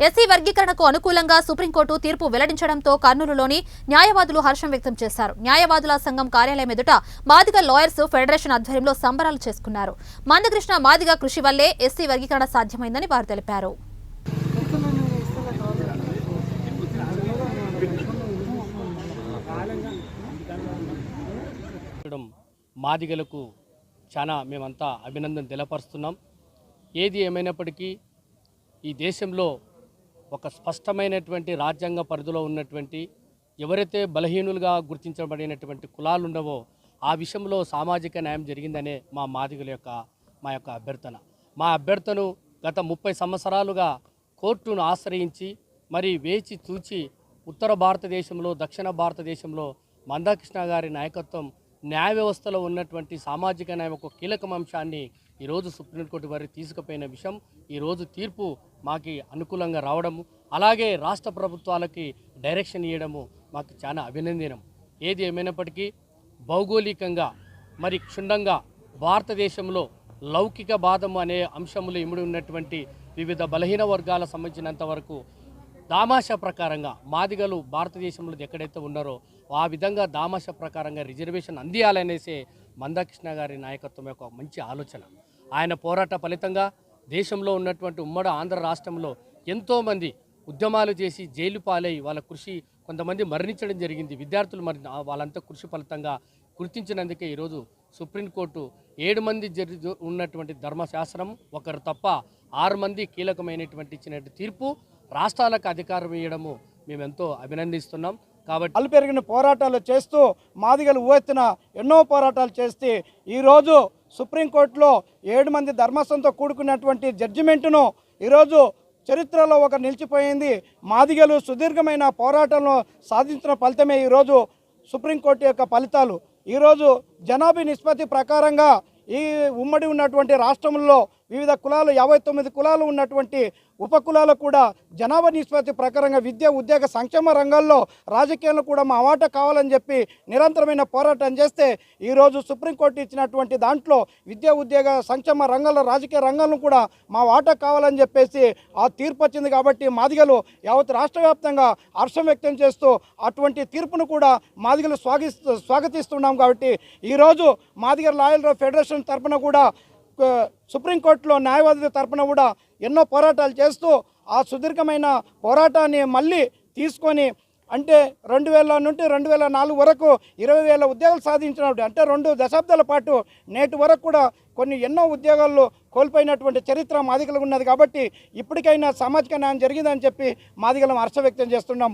SC వర్గీకరణకు అనుకూలంగా supreme court తీర్పు వెల్లడించడంతో కర్నూలులోని న్యాయవాదులు హర్షం వ్యక్తం చేశారు. న్యాయవాదుల సంఘం కార్యాలయం ఎదుట మాదిగ లాయర్స్ ఫెడరేషన్ ఆధ్వర్యంలో సంబరాలు చేసుకున్నారు. మందకృష్ణ మాదిగ కృషి వల్లే ఎస్సీ వర్గీకరణ సాధ్యమైందని వారు తెలిపారు. మాదిగలకు చాలా మేమంతా అభినందన తెలపరుస్తున్నాం. ఏది ఏమైనప్పటికీ ఈ దేశంలో ఒక స్పష్టమైనటువంటి రాజ్యాంగ పరిధిలో ఉన్నటువంటి ఎవరైతే బలహీనులుగా గుర్తించబడినటువంటి కులాలు ఉండవో ఆ విషయంలో సామాజిక న్యాయం జరిగిందనే మా యొక్క అభ్యర్థన. మా అభ్యర్థను గత 30 సంవత్సరాలుగా కోర్టును ఆశ్రయించి మరి వేచి చూచి ఉత్తర భారతదేశంలో దక్షిణ భారతదేశంలో మందకృష్ణ గారి నాయకత్వం న్యాయ వ్యవస్థలో ఉన్నటువంటి సామాజిక న్యాయం ఒక కీలక అంశాన్ని ఈరోజు సుప్రీంకోర్టు వారికి తీసుకుపోయిన విషయం, ఈరోజు తీర్పు మాకు అనుకూలంగా రావడము, అలాగే రాష్ట్ర ప్రభుత్వాలకి డైరెక్షన్ ఇవ్వడము మాకు చాలా అభినందనం. ఏది ఏమైనప్పటికీ భౌగోళికంగా మరి క్షుణ్ణంగా భారతదేశంలో లౌకిక బాధము అనే అంశములు ఇమిడి ఉన్నటువంటి వివిధ బలహీన వర్గాలకు సంబంధించినంత వరకు దామాషా ప్రకారంగా మాదిగలు భారతదేశంలో ఎక్కడైతే ఉన్నారో ఆ విధంగా దామాషా ప్రకారంగా రిజర్వేషన్ అందియాలనేసే మందకృష్ణ గారి నాయకత్వం యొక్క మంచి ఆలోచన. ఆయన పోరాట ఫలితంగా దేశంలో ఉన్నటువంటి ఉమ్మడి ఆంధ్ర రాష్ట్రంలో ఎంతోమంది ఉద్యమాలు చేసి జైలు పాలై వాళ్ళ కృషి కొంతమంది మరణించడం జరిగింది. విద్యార్థులు మరి వాళ్ళంతా కృషి ఫలితంగా గుర్తించినందుకే ఈరోజు సుప్రీంకోర్టు 7 మంది ఉన్నటువంటి ధర్మశాస్త్రం ఒకరు తప్ప 6 మంది కీలకమైనటువంటి ఇచ్చినట్టు తీర్పు రాష్ట్రాలకు అధికారం ఇవ్వడము మేమెంతో అభినందిస్తున్నాం. కాబట్టి అల్లు పెరిగిన పోరాటాలు చేస్తూ మాదిగలు ఊవెత్తిన ఎన్నో పోరాటాలు చేస్తే ఈరోజు సుప్రీంకోర్టులో 7 మంది ధర్మస్థంతో కూడుకున్నటువంటి జడ్జిమెంటును ఈరోజు చరిత్రలో ఒక నిలిచిపోయింది. మాదిగలు సుదీర్ఘమైన పోరాటంలో సాధించిన ఫలితమే ఈరోజు సుప్రీంకోర్టు యొక్క ఫలితాలు. ఈరోజు జనాభా నిష్పత్తి ప్రకారంగా ఈ ఉమ్మడి ఉన్నటువంటి రాష్ట్రంలో వివిధ కులాలు 59 కులాలు ఉన్నటువంటి ఉపకులాలు కూడా జనాభా నిష్పత్తి ప్రకారంగా విద్య ఉద్యోగ సంక్షేమ రంగాల్లో రాజకీయాల్లో కూడా మా వాటా కావాలని చెప్పి నిరంతరమైన పోరాటం చేస్తే ఈరోజు సుప్రీంకోర్టు ఇచ్చినటువంటి దాంట్లో విద్య ఉద్యోగ సంక్షేమ రంగంలో రాజకీయ రంగంలో కూడా మా వాటా కావాలని చెప్పేసి ఆ తీర్పు వచ్చింది. కాబట్టి మాదిగలు యావత్ రాష్ట్ర వ్యాప్తంగా హర్షం వ్యక్తం చేస్తూ అటువంటి తీర్పును కూడా మాదిగలు స్వాగతిస్తున్నాం. కాబట్టి ఈరోజు మాదిగ లాయర్ల ఫెడరేషన్ తరఫున కూడా సుప్రీంకోర్టులో న్యాయవాదుల తరఫున కూడా ఎన్నో పోరాటాలు చేస్తూ ఆ సుదీర్ఘమైన పోరాటాన్ని మళ్ళీ తీసుకొని అంటే 2000 నుండి 2004 వరకు 20,000 ఉద్యోగాలు సాధించినప్పుడు అంటే 2 దశాబ్దాల పాటు నేటి వరకు కూడా ఎన్నో ఉద్యోగాల్లో కోల్పోయినటువంటి చరిత్ర మాదిగలకు ఉన్నది. కాబట్టి ఇప్పటికైనా సామాజిక న్యాయం జరిగిందని చెప్పి మాదిగలం హర్ష వ్యక్తం చేస్తున్నాం.